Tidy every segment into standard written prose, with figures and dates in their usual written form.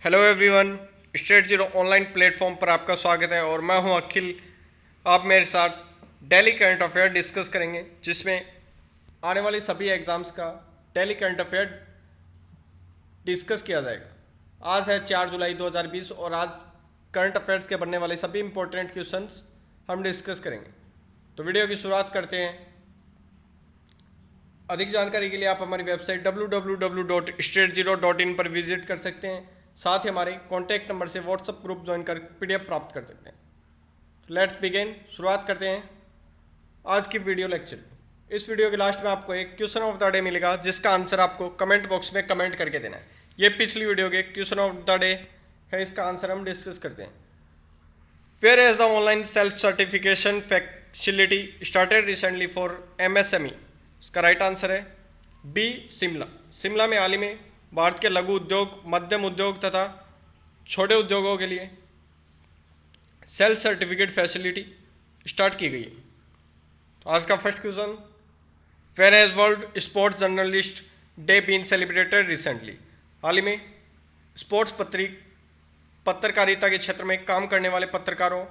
Hello everyone, state zero online platform पर आपका स्वागत है और मैं हूं अखिल। आप मेरे साथ डेली करंट अफेयर डिस्कस करेंगे जिसमें आने वाली सभी एग्जाम्स का डेली करंट अफेयर डिस्कस किया जाएगा। आज है 4 जुलाई 2020 और आज करंट अफेयर्स के बनने वाले सभी इंपॉर्टेंट क्वेश्चंस हम डिस्कस करेंगे। तो वीडियो की शुरुआत करते हैं। अधिक जानकारी के लिए आप हमारी वेबसाइट www.statezero.in पर विजिट कर सकते हैं। साथ ही हमारे कॉन्टैक्ट नंबर से व्हाट्सएप ग्रुप ज्वाइन कर पीडीएफ प्राप्त कर सकते हैं। लेट्स बिगिन, शुरुआत करते हैं आज की वीडियो लेक्चर। इस वीडियो के लास्ट में आपको एक क्वेश्चन ऑफ द डे मिलेगा जिसका आंसर आपको कमेंट बॉक्स में कमेंट करके देना है। ये पिछली वीडियो के क्वेश्चन ऑफ द डे है, इसका आंसर हम डिस्कस करते हैं। Where as the online self certification facility started recently for MSME? इसका राइट आंसर है बी, शिमला। शिमला में हाल ही में भारत के लघु उद्योग, मध्यम उद्योग तथा छोटे उद्योगों के लिए सेल्फ सर्टिफिकेट फैसिलिटी स्टार्ट की गई है। तो आज का first question, where has world sports journalist day been celebrated recently? हाल ही में स्पोर्ट्स पत्रकारिता के क्षेत्र में काम करने वाले पत्रकारों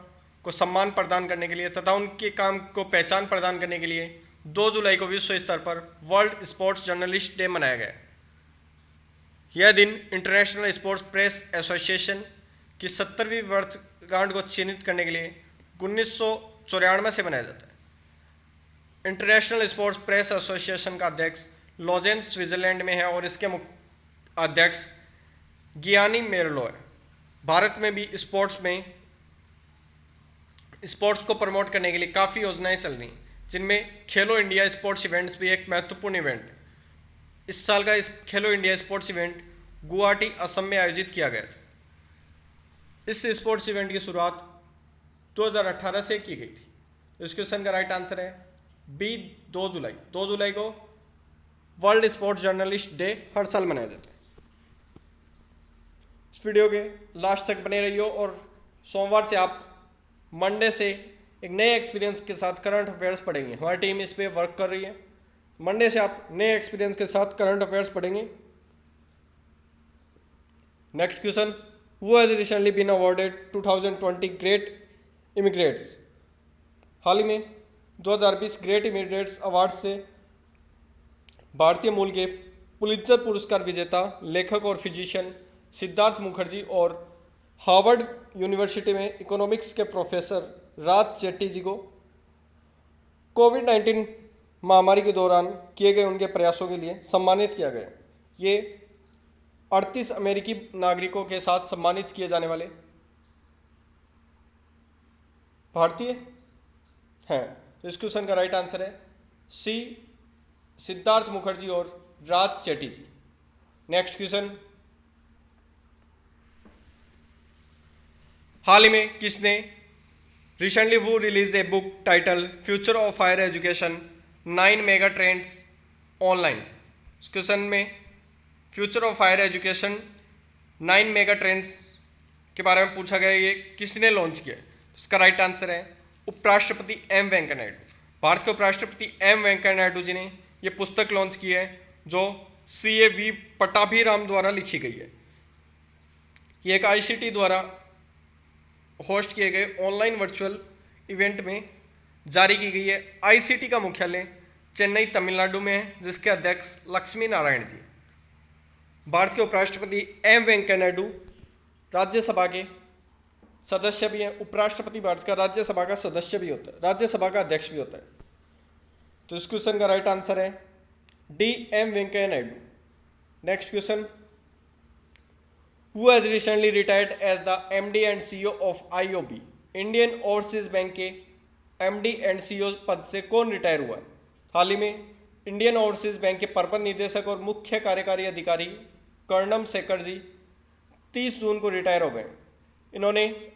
को सम्मान प्रदान करने के लिए तथा उनके काम को पहचान प्रदान करने के लिए 2 जुलाई को विश्व स्तर पर वर्ल्ड स्पोर्ट्स जर्नलिस्ट डे मनाया गया। यह दिन इंटरनेशनल स्पोर्ट्स प्रेस एसोसिएशन की 70वीं वर्षगांठ को चिन्हित करने के लिए 1994 से मनाया जाता है। इंटरनेशनल स्पोर्ट्स प्रेस एसोसिएशन का अध्यक्ष लॉजेन स्विट्जरलैंड में है और इसके मुख्य अध्यक्ष गियानी मेरलो है। भारत में भी स्पोर्ट्स को प्रमोट करने के लिए काफ़ी योजनाएं चल रही हैं, जिनमें खेलो इंडिया स्पोर्ट्स इवेंट्स भी एक महत्वपूर्ण इवेंट है। इस साल का इस खेलो India sports event Guwahati, Assam में आयोजित किया गया था। इस स्पोर्ट्स इवेंट की शुरुआत 2018 से की गई थी। इस क्वेश्चन का राइट आंसर है बी, 2 जुलाई। 2 जुलाई को वर्ल्ड स्पोर्ट्स जर्नलिस्ट डे हर साल मनाया जाता है। इस वीडियो के लास्ट तक बने रहिए और सोमवार से आप मंडे से एक नए एक्सपीरियंस के साथ करंट अफेयर्स पढ़ेंगे। हमारी टीम इस पर वर्क कर रही है। मंडे से आप नए एक्सपीरियंस के साथ करंट अफेयर्स पढ़ेंगे। Next question, who has recently been awarded 2020 great immigrants? हाल ही में 2020 ग्रेट इमिग्रेट्स अवार्ड से भारतीय मूल के पुलित्जर पुरस्कार विजेता लेखक और फिजिशियन सिद्धार्थ मुखर्जी और हार्वर्ड यूनिवर्सिटी में इकोनॉमिक्स के प्रोफेसर राज चेट्टी जी को कोविड-19 महामारी के दौरान किए गए उनके प्रयासों के लिए सम्मानित किया गया। ये 38 अमेरिकी नागरिकों के साथ सम्मानित किए जाने वाले भारतीय हैं। इस क्वेश्चन का राइट आंसर है सी, सिद्धार्थ मुखर्जी और राज चेट्टी जी। नेक्स्ट क्वेश्चन, हाल ही में किसने रिसेंटली वो release a book title future of higher education 9 mega trends online? इस क्वेश्चन में future of higher education 9 mega trends के बारे में पूछा गया। ये किसने लॉन्च किया? इसका राइट आंसर है उपराष्ट्रपति एम वेंकैया नायडू। भारत के उपराष्ट्रपति एम वेंकैया नायडू जी ने ये पुस्तक लॉन्च की है जो CAV पटाभिराम द्वारा लिखी गई है। ये एक ICT द्वारा होस्ट किए गए ऑनलाइन वर्चुअल इवेंट में जारी की गई है। ICT का मुख्यालय चेन्नई, तमिलनाडु में है, जिसके अध्यक्ष लक्ष्मी नारायण जी। भारत के उपराष्ट्रपति एम वेंकैया नायडू राज्यसभा के सदस्य भी हैं। उपराष्ट्रपति भारत का राज्यसभा का सदस्य भी होता है, राज्यसभा का अध्यक्ष भी होता है। तो इस क्वेश्चन का राइट आंसर है D, M Venkaiah Naidu. Next question, Who has recently retired as the MD and CEO of IOB? Indian overseas bank के MD एंड CEO पद से कौन रिटायर हुआ है? हाल ही में इंडियन ओवरसीज बैंक के प्रबंध निदेशक और मुख्य कार्यकारी अधिकारी कर्णम शेखर जी 30 जून को रिटायर हो गए। इन्होंने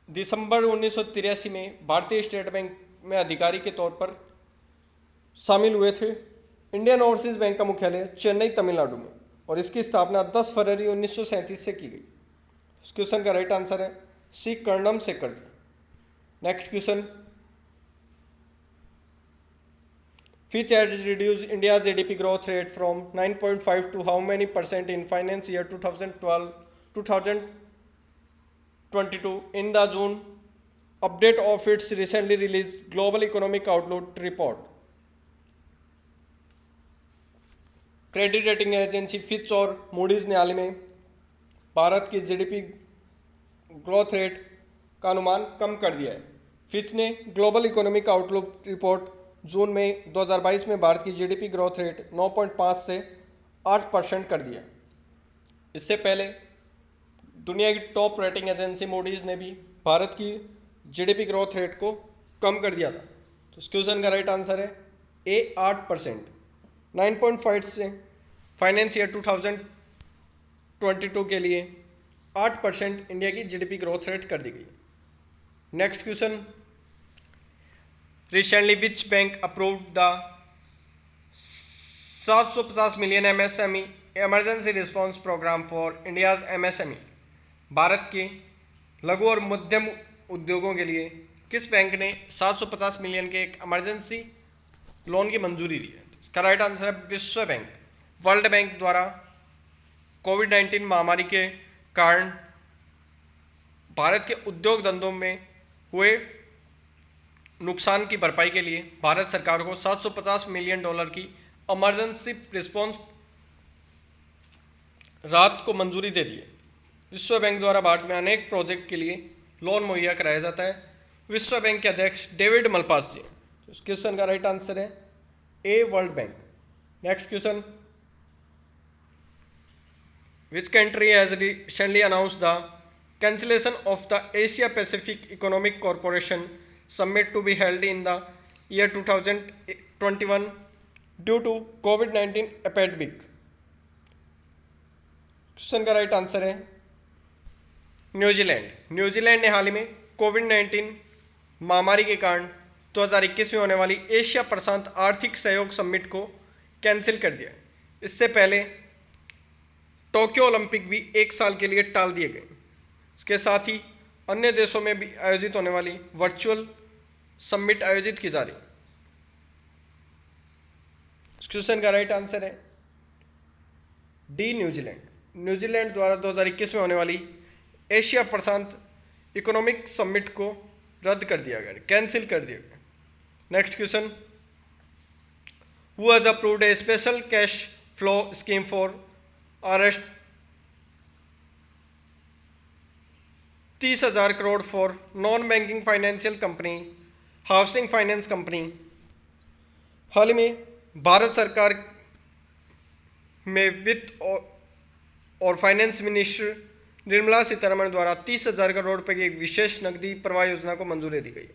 दिसंबर 1983 में भारतीय स्टेट बैंक में अधिकारी के तौर पर शामिल हुए थे। इंडियन ओवरसीज बैंक का मुख्यालय चेन्नई, तमिलनाडु में और इसकी स्थापना 10 फरवरी 1937 से की गई। इस क्वेश्चन का राइट आंसर है C, Karnam Shekhar ji. Next question, Fitch has reduced India's GDP growth rate from 9.5 to how many percent in finance year 2012 2022 in the June update of its recently released Global Economic Outlook report. Credit rating agency Fitch और Moody's ने हाल ही में भारत की GDP growth rate का अनुमान कम कर दिया है। फिच ने ग्लोबल इकोनॉमिक आउटलुक रिपोर्ट जून में 2022 में भारत की जीडीपी ग्रोथ रेट 9.5 से 8% कर दिया। इससे पहले दुनिया की टॉप रेटिंग एजेंसी मूडीज ने भी भारत की जीडीपी ग्रोथ रेट को कम कर दिया था। तो इस क्वेश्चन का राइट आंसर है ए 8%। 9.5 से फाइनेंस ईयर 2022 के लिए 8% इंडिया की जीडीपी ग्रोथ रेट कर दी गई। Next question, recently which bank approved the 750 million MSME emergency response programme for India's MSME. Bharat के लघु और मध्यम उद्योगों के लिए किस बैंक ने 750 मिलियन के एक इमरजेंसी लोन की मंजूरी दी है? इसका राइट आंसर है विश्व बैंक। वर्ल्ड बैंक द्वारा कोविड-19 महामारी के कारण भारत के उद्योग धंधों में हुए नुकसान की भरपाई के लिए भारत सरकार को 750 मिलियन डॉलर की इमरजेंसी रिस्पांस राहत को मंजूरी दे दी है। विश्व बैंक द्वारा भारत में अनेक प्रोजेक्ट के लिए लोन मुहैया कराया जाता है। विश्व बैंक के अध्यक्ष डेविड मलपास जी। इस क्वेश्चन का राइट आंसर है A World Bank. Next question, which country has recently announced the cancellation of the Asia Pacific economic corporation summit to be held in the year 2021 due to कोविड-19 epidemic. Question का right answer है New Zealand. New Zealand ने हाल ही में कोविड-19 महामारी के कारण 2021 में होने वाली एशिया प्रशांत आर्थिक सहयोग समिट को कैंसिल कर दिया। इससे पहले टोक्यो ओलंपिक भी एक साल के लिए टाल दिए गए। इसके साथ ही अन्य देशों में भी आयोजित होने वाली वर्चुअल समिट आयोजित की जा रही। इस क्वेश्चन का राइट आंसर है डी न्यूजीलैंड। न्यूजीलैंड द्वारा 2021 में होने वाली एशिया प्रशांत इकोनॉमिक समिट को रद्द कर दिया गया, कैंसिल कर दिया गया। Next question, who has approved a special cash flow scheme for arrest 30,000 crore for non banking financial company housing finance company. हाल ही में भारत सरकार में वित्त और फाइनेंस मिनिस्टर निर्मला सीतारमण द्वारा 30,000 करोड़ रुपए की एक विशेष नकदी प्रवाह योजना को मंजूरी दी गई है।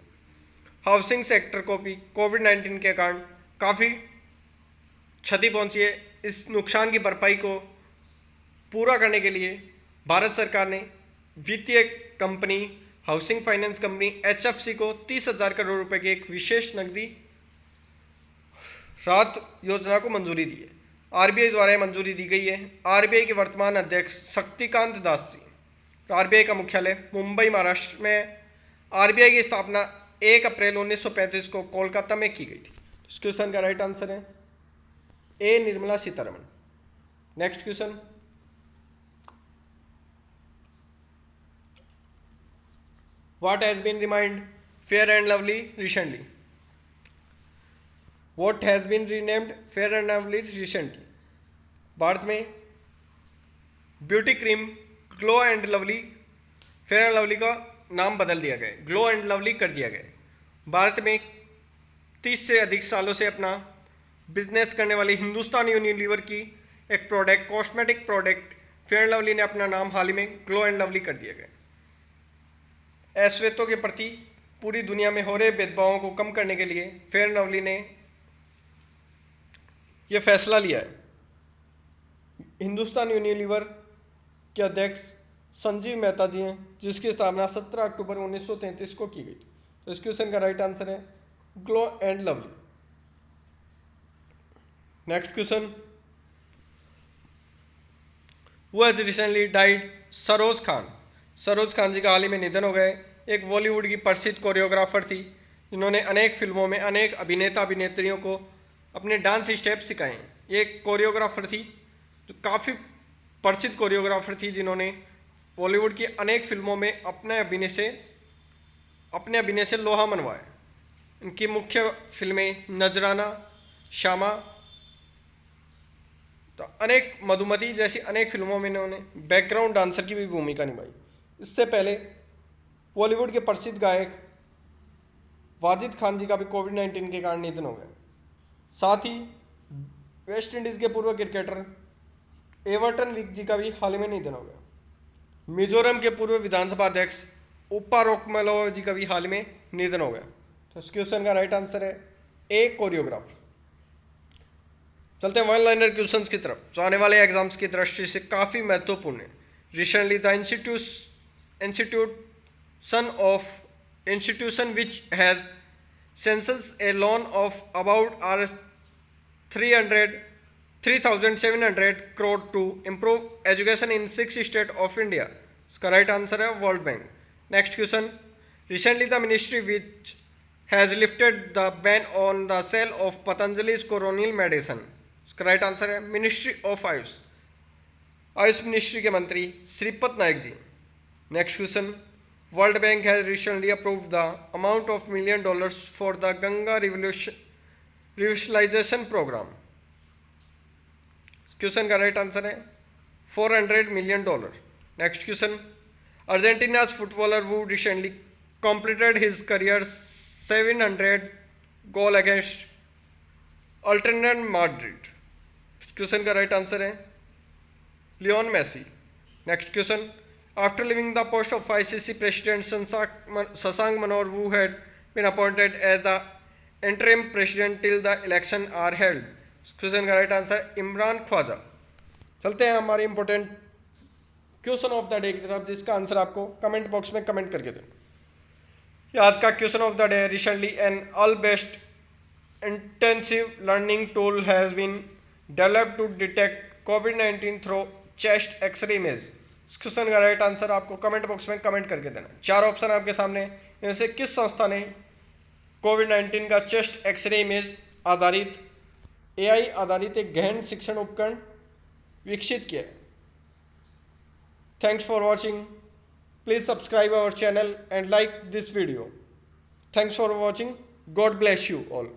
हाउसिंग सेक्टर को भी कोविड-19 के कारण काफ़ी क्षति पहुंची है। इस नुकसान की भरपाई को पूरा करने के लिए भारत सरकार ने वित्तीय company housing finance company HFC को 30,000 करोड़ रुपए की एक विशेष नकदी राहत योजना को मंजूरी दी है। आरबीआई द्वारा यह मंजूरी दी गई है। आरबीआई के वर्तमान अध्यक्ष शक्तिकांत दास जी। आरबीआई का मुख्यालय मुंबई महाराष्ट्र में। आरबीआई की स्थापना 1 अप्रैल 1935 को कोलकाता में की गई थी। इस क्वेश्चन का राइट आंसर है A Nirmala Sitharaman. Next question, what has been renamed fair and lovely recently. What has been renamed Fair and Lovely recently? Bharat में beauty cream glow and lovely fair and lovely का नाम बदल दिया गया, ग्लो एंड लवली कर दिया गया। भारत में 30 से अधिक सालों से अपना बिजनेस करने वाली हिंदुस्तान यूनिलीवर की एक product cosmetic product fair and lovely ने अपना नाम हाल ही में ग्लो एंड लवली कर दिया गया। ऐश्वर्यों के प्रति पूरी दुनिया में हो रहे भेदभावों को कम करने के लिए फेयर एंड लवली ने यह फैसला लिया है। हिंदुस्तान यूनिलीवर के अध्यक्ष संजीव मेहता जी हैं, जिसकी स्थापना 17 अक्टूबर 1933 को की गई थी। तो इस क्वेश्चन का राइट आंसर है Glow and Lovely. Next question, who has recently died. Saroj Khan. Saroj Khan ji का हाल ही में निधन हो गए। एक बॉलीवुड की प्रसिद्ध कोरियोग्राफर थी, जिन्होंने अनेक फिल्मों में अनेक अभिनेता अभिनेत्रियों को अपने डांस स्टेप सिखाए हैं। ये एक कोरियोग्राफर थी जो काफ़ी प्रसिद्ध कोरियोग्राफर थी, जिन्होंने बॉलीवुड की अनेक फिल्मों में अपने अभिनय से लोहा मनवाया। इनकी मुख्य फिल्में नजराना, श्यामा, तो अनेक मधुमती जैसी अनेक फिल्मों में इन्होंने बैकग्राउंड डांसर की भी भूमिका निभाई। इससे पहले बॉलीवुड के प्रसिद्ध गायक वाजिद खान जी का भी कोविड-19 के कारण निधन हो गया। साथ ही वेस्ट इंडीज के पूर्व क्रिकेटर एवर्टन विक जी का भी हाल ही में निधन हो गया। मिजोरम के पूर्व विधानसभा अध्यक्ष उप्पा रोकमेलो जी का भी हाल में निधन हो गया। तो इस क्वेश्चन का राइट आंसर है ए, कोरियोग्राफर। चलते हैं वन लाइनर क्वेश्चंस की तरफ, जो आने वाले एग्जाम्स की दृष्टि से काफ़ी महत्वपूर्ण है। Recently the institution which has census a loan of about Rs 3,700 crore to improve education in 6 states of India. इसका राइट आंसर है World Bank. Next question, recently the ministry which has lifted the ban on the sale of Patanjali's Coronil medicine. इसका right answer है ministry of AYUSH. AYUSH ministry के मंत्री Shripad Naik ji. Next question, World Bank has recently approved the amount of $1 million for the Ganga revitalization programme. Question का right answer है $400 million। Next question, Argentina's footballer who recently completed his career 700 goal against alternate Madrid. Question का right answer है Lionel Messi. Next question, after leaving the post of ICC president Shashank Manohar who had been appointed as the interim president till the election are held। Question का right answer Imran Khwaja. चलते हैं हमारे important question of the day की तरफ, जिसका answer आपको comment box में comment करके दें। आज का question of the day, recently an all best intensive learning tool has been developed to detect COVID-19 through chest X-ray image। इस क्वेश्चन का राइट आंसर आपको कमेंट बॉक्स में कमेंट करके देना। चार ऑप्शन आपके सामने, इनमें से किस संस्था ने कोविड-19 का चेस्ट एक्सरे इमेज आधारित AI आधारित एक गहन शिक्षण उपकरण विकसित किया। Thanks for watching, please subscribe our channel and like this video. Thanks for watching, God bless you all.